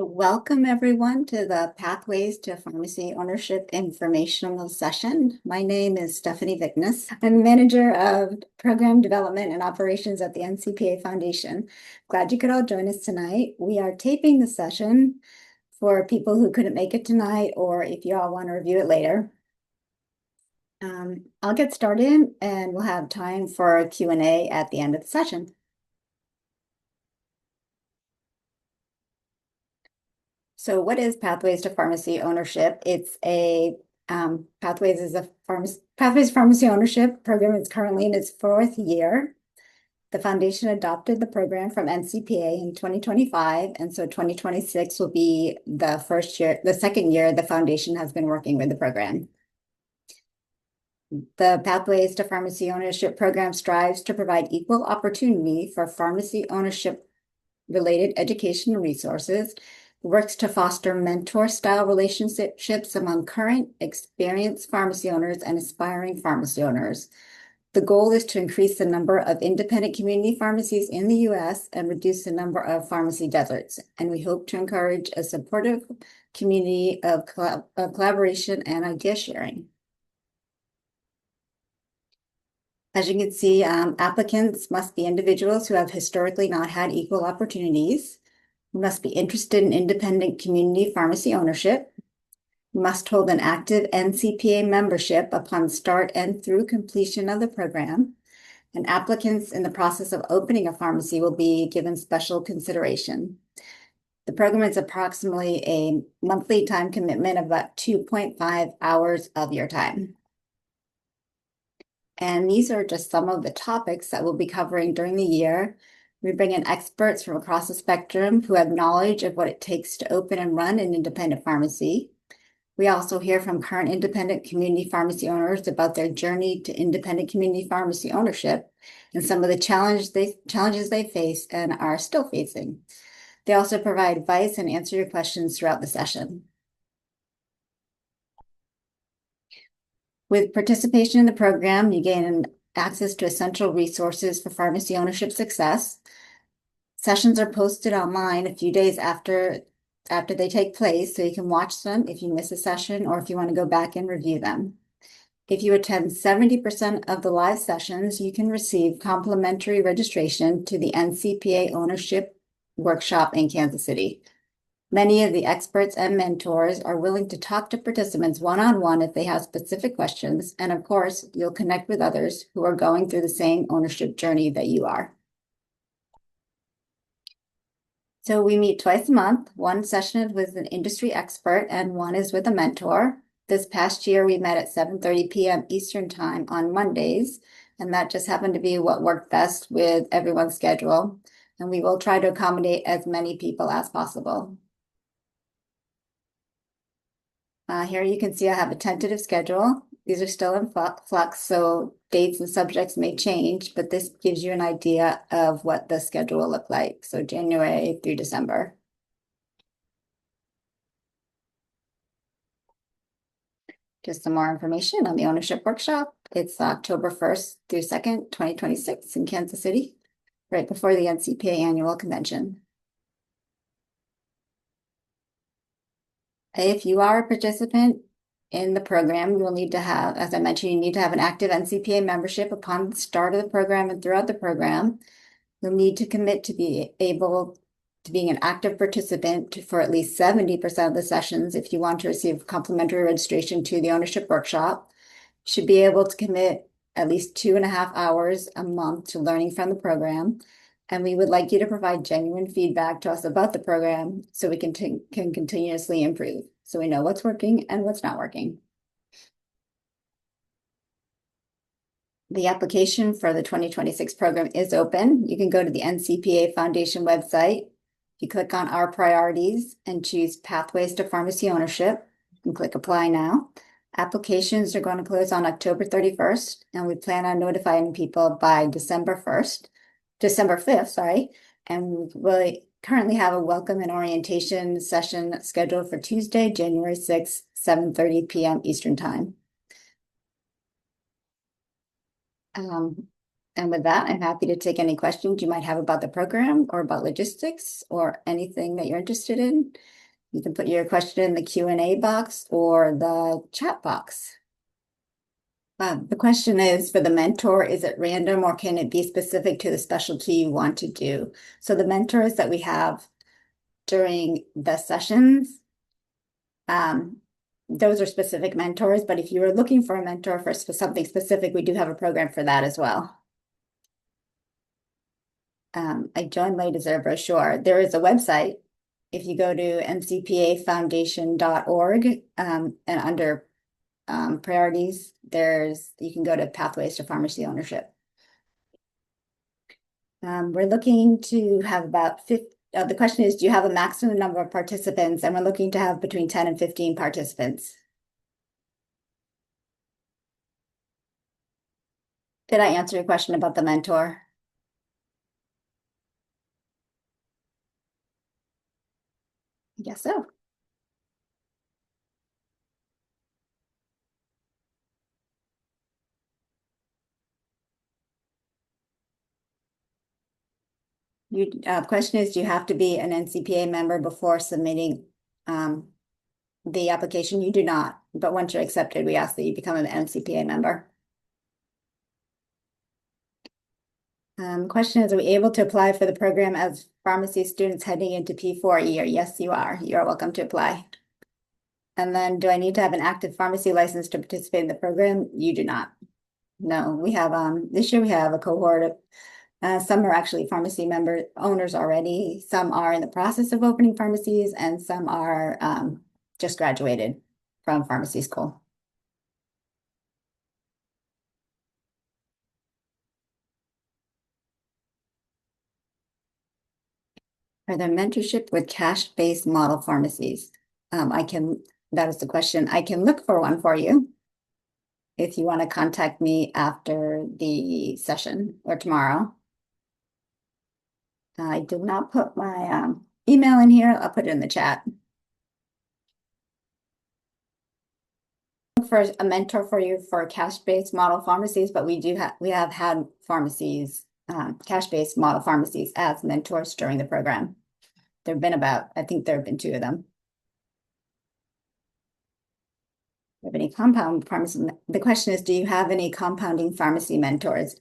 Welcome everyone to the Pathways to Pharmacy Ownership informational session. My name is Stephanie Vickness. I'm Manager of Program Development and Operations at the NCPA Foundation. Glad you could all join us tonight. We are taping the session for people who couldn't make it tonight, or if you all want to review it later. I'll get started and we'll have time for a Q&A at the end of the session. So what is Pathways to Pharmacy Ownership? It's a Pathways Pharmacy Ownership program. It's currently in its 4th year. The foundation adopted the program from NCPA in 2025, and so 2026 will be the second year the foundation has been working with the program. The Pathways to Pharmacy Ownership program strives to provide equal opportunity for pharmacy ownership related education and resources, works to foster mentor-style relationships among current, experienced pharmacy owners and aspiring pharmacy owners. The goal is to increase the number of independent community pharmacies in the U.S. and reduce the number of pharmacy deserts. And we hope to encourage a supportive community of collaboration and idea sharing. As you can see, applicants must be individuals who have historically not had equal opportunities. You must be interested in independent community pharmacy ownership. You must hold an active NCPA membership upon start and through completion of the program. And applicants in the process of opening a pharmacy will be given special consideration. The program is approximately a monthly time commitment of about 2.5 hours of your time. And these are just some of the topics that we'll be covering during the year. We bring in experts from across the spectrum who have knowledge of what it takes to open and run an independent pharmacy. We also hear from current independent community pharmacy owners about their journey to independent community pharmacy ownership and some of the challenges they face and are still facing. They also provide advice and answer your questions throughout the session. With participation in the program, you gain access to essential resources for pharmacy ownership success. Sessions are posted online a few days after they take place, so you can watch them if you miss a session or if you want to go back and review them. If you attend 70% of the live sessions, you can receive complimentary registration to the NCPA Ownership Workshop in Kansas City. Many of the experts and mentors are willing to talk to participants one-on-one if they have specific questions, and of course, you'll connect with others who are going through the same ownership journey that you are. So we meet twice a month. One session is with an industry expert and one is with a mentor. This past year, we met at 7:30 p.m. Eastern Time on Mondays, and that just happened to be what worked best with everyone's schedule. And we will try to accommodate as many people as possible. Here you can see I have a tentative schedule. These are still in flux, so dates and subjects may change, but this gives you an idea of what the schedule will look like. So January through December. Just some more information on the ownership workshop. It's October 1st through 2nd, 2026 in Kansas City, right before the NCPA annual convention. If you are a participant in the program, you will need to have, as I mentioned, you need to have an active NCPA membership upon the start of the program and throughout the program. You'll need to commit to be able to being an active participant for at least 70% of the sessions if you want to receive complimentary registration to the ownership workshop. You should be able to commit at least 2.5 hours a month to learning from the program. And we would like you to provide genuine feedback to us about the program so we can continuously improve, so we know what's working and what's not working. The application for the 2026 program is open. You can go to the NCPA Foundation website. You click on our priorities and choose Pathways to Pharmacy Ownership and click Apply Now. Applications are going to close on October 31st, and we plan on notifying people by December 5th, sorry, and we currently have a welcome and orientation session scheduled for Tuesday, January 6th, 7:30 p.m. Eastern Time. And with that, I'm happy to take any questions you might have about the program or about logistics or anything that you're interested in. You can put your question in the Q&A box or the chat box. The question is for the mentor, is it random or can it be specific to the specialty you want to do? So the mentors that we have during the sessions, those are specific mentors, but if you were looking for a mentor for something specific, we do have a program for that as well. I joined late. Is there a brochure? There is a website. If you go to ncpafoundation.org and under priorities, you can go to Pathways to Pharmacy Ownership. We're looking to have about 50. The question is, do you have a maximum number of participants? And we're looking to have between 10 and 15 participants. Did I answer your question about the mentor? I guess so. Question is, do you have to be an NCPA member before submitting the application? You do not, but once you're accepted, we ask that you become an NCPA member. Question is, are we able to apply for the program as pharmacy students heading into P4 year? Yes, you are. You are welcome to apply. And then, do I need to have an active pharmacy license to participate in the program? You do not. No, we have this year we have a cohort of some are actually pharmacy member owners already. Some are in the process of opening pharmacies, and some are just graduated from pharmacy school. Are there mentorship with cash-based model pharmacies? That is the question. I can look for one for you if you want to contact me after the session or tomorrow. I did not put my email in here. I'll put it in the chat. For a mentor for you for cash-based model pharmacies, but we have had pharmacies, cash-based model pharmacies as mentors during the program. I think there have been 2 of them. Do you have any compound pharmacy? The question is, do you have any compounding pharmacy mentors?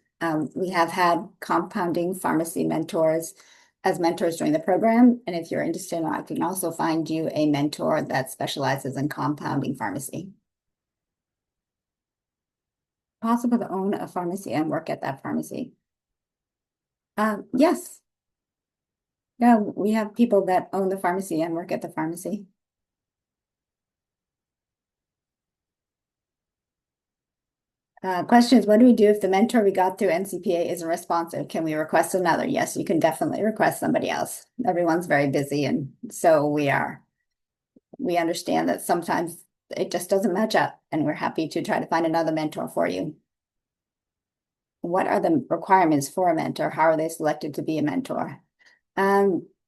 We have had compounding pharmacy mentors as mentors during the program. And if you're interested, I can also find you a mentor that specializes in compounding pharmacy. Possible to own a pharmacy and work at that pharmacy? Yes. Yeah, we have people that own the pharmacy and work at the pharmacy. Question is, what do we do if the mentor we got through NCPA isn't responsive? Can we request another? Yes, you can definitely request somebody else. Everyone's very busy, and so we are. We understand that sometimes it just doesn't match up, and we're happy to try to find another mentor for you. What are the requirements for a mentor? How are they selected to be a mentor?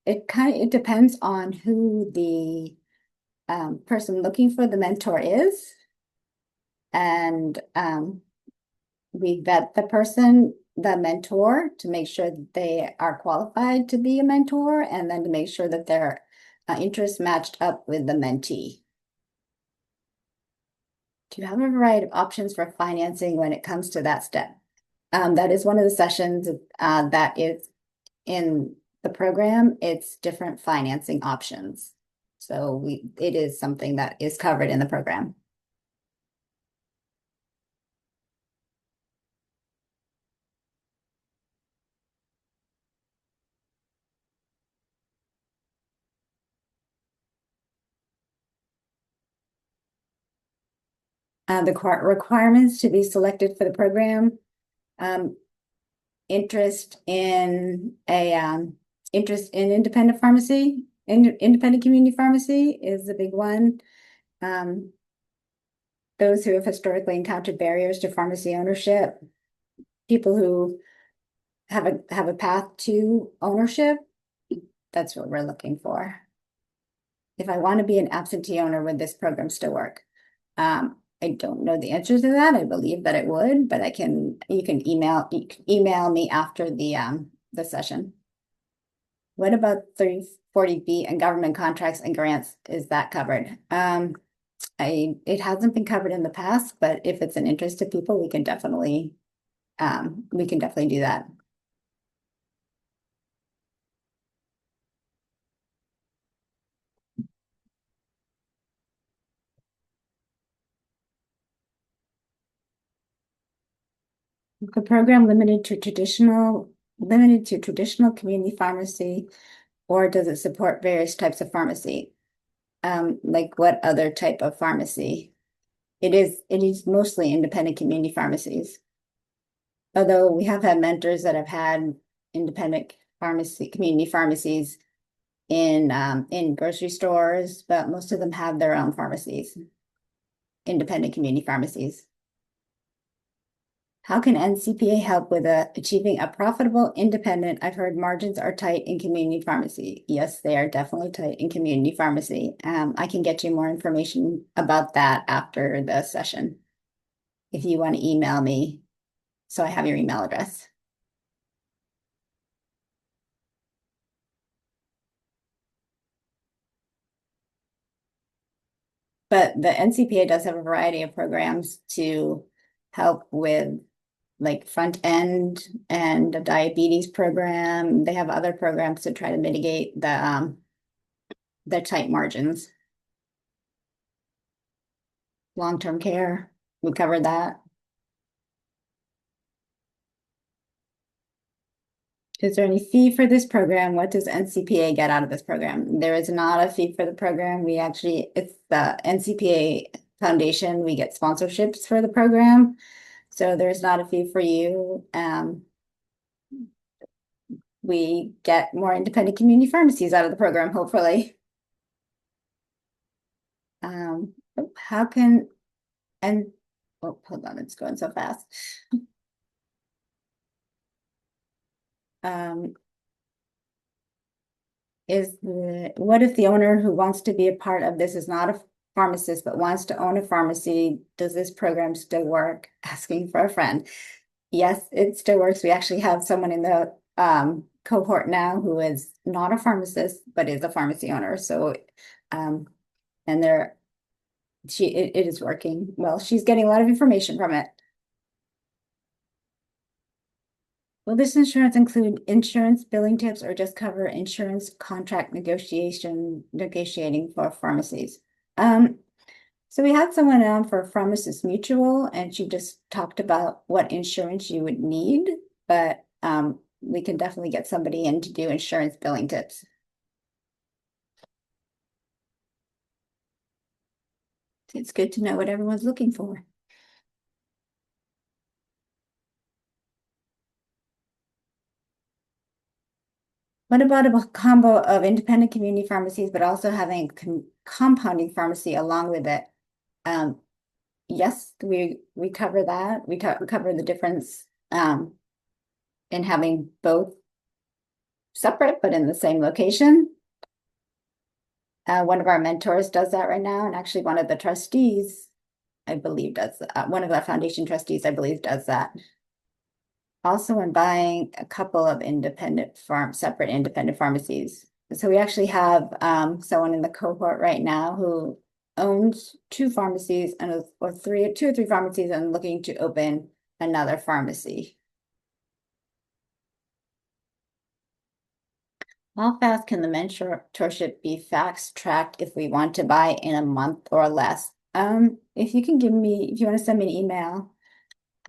It depends on who the person looking for the mentor is. And we vet the person, the mentor, to make sure that they are qualified to be a mentor, and then to make sure that their interests matched up with the mentee. Do you have a variety of options for financing when it comes to that step? That is one of the sessions that is in the program. It's different financing options. So it is something that is covered in the program. The requirements to be selected for the program, interest in independent pharmacy, independent community pharmacy is the big one. Those who have historically encountered barriers to pharmacy ownership, people who have a path to ownership. That's what we're looking for. If I want to be an absentee owner, would this program still work? I don't know the answer to that. I believe that it would, but you can email me after the session. What about 340B and government contracts and grants? Is that covered? It hasn't been covered in the past, but if it's an interest to people, we can definitely do that. The program limited to traditional community pharmacy, or does it support various types of pharmacy? Like what other type of pharmacy? It is mostly independent community pharmacies. Although we have had mentors that have had independent community pharmacies in grocery stores, but most of them have their own pharmacies, independent community pharmacies. How can NCPA help with achieving a profitable independent? I've heard margins are tight in community pharmacy. Yes, they are definitely tight in community pharmacy. I can get you more information about that after the session if you want to email me. So I have your email address. But the NCPA does have a variety of programs to help with like front end and a diabetes program. They have other programs to try to mitigate the tight margins. Long-term care, we covered that. Is there any fee for this program? What does NCPA get out of this program? There is not a fee for the program. It's the NCPA Foundation. We get sponsorships for the program. So there's not a fee for you. We get more independent community pharmacies out of the program, hopefully. How can, and, oh, hold on, it's going so fast. Um, what if the owner who wants to be a part of this is not a pharmacist but wants to own a pharmacy? Does this program still work? Asking for a friend. Yes, it still works. We actually have someone in the cohort now who is not a pharmacist but is a pharmacy owner. So, and it is working well. She's getting a lot of information from it. Will this insurance include insurance billing tips or just cover insurance contract negotiating for pharmacies? So we had someone on for Pharmacist Mutual, and she just talked about what insurance you would need, but we can definitely get somebody in to do insurance billing tips. It's good to know what everyone's looking for. What about a combo of independent community pharmacies, but also having compounding pharmacy along with it? Um, yes, we cover that. We cover the difference in having both separate but in the same location. One of our mentors does that right now, and actually one of the trustees, I believe, does one of the foundation trustees, I believe, does that. Also, in buying a couple of separate independent pharmacies. So we actually have someone in the cohort right now who owns two pharmacies and two or three pharmacies and looking to open another pharmacy. How fast can the mentorship be fast tracked if we want to buy in a month or less? If you want to send me an email,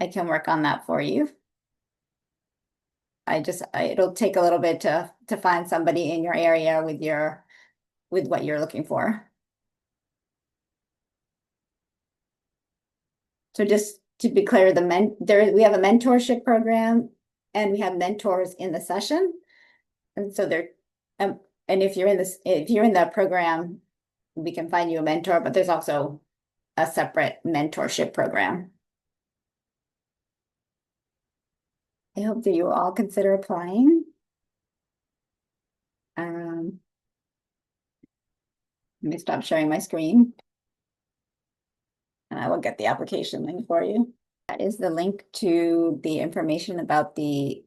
I can work on that for you. It'll take a little bit to find somebody in your area with what you're looking for. So just to be clear, we have a mentorship program and we have mentors in the session. And so and if you're in the program, we can find you a mentor, but there's also a separate mentorship program. I hope that you will all consider applying. Let me stop sharing my screen. and I will get the application link for you. That is the link to the information about the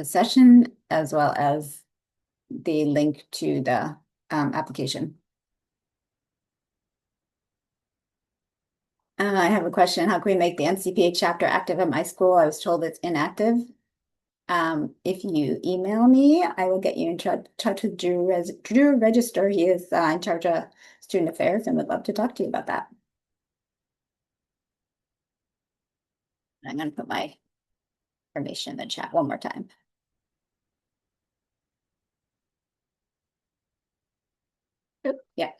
session as well as the link to the application. I have a question. How can we make the NCPA chapter active at my school? I was told it's inactive. If you email me, I will get you in touch with Drew Register. He is in charge of student affairs and would love to talk to you about that. I'm going to put my information in the chat one more time. Oop, yeah.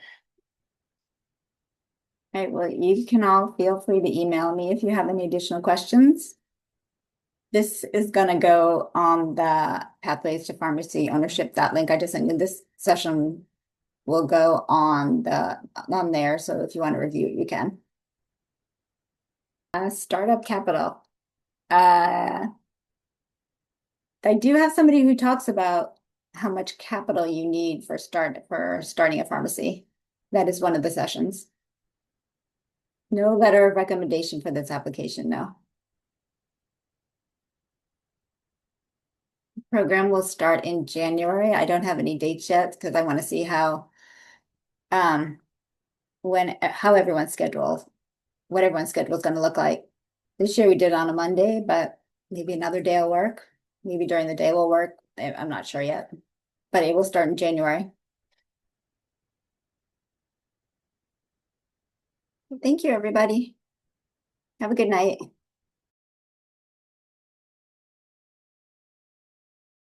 All right, well, you can all feel free to email me if you have any additional questions. This is going to go on the Pathways to Pharmacy Ownership, that link I just sent you. This session will go on there, so if you want to review it, you can. Startup capital. I do have somebody who talks about how much capital you need for starting a pharmacy. That is one of the sessions. No letter of recommendation for this application, no. Program will start in January. I don't have any dates yet because I want to see how how everyone's schedule, what everyone's schedule is going to look like. This year we did on a Monday, but maybe another day will work. Maybe during the day will work. I'm not sure yet, but it will start in January. Thank you, everybody. Have a good night.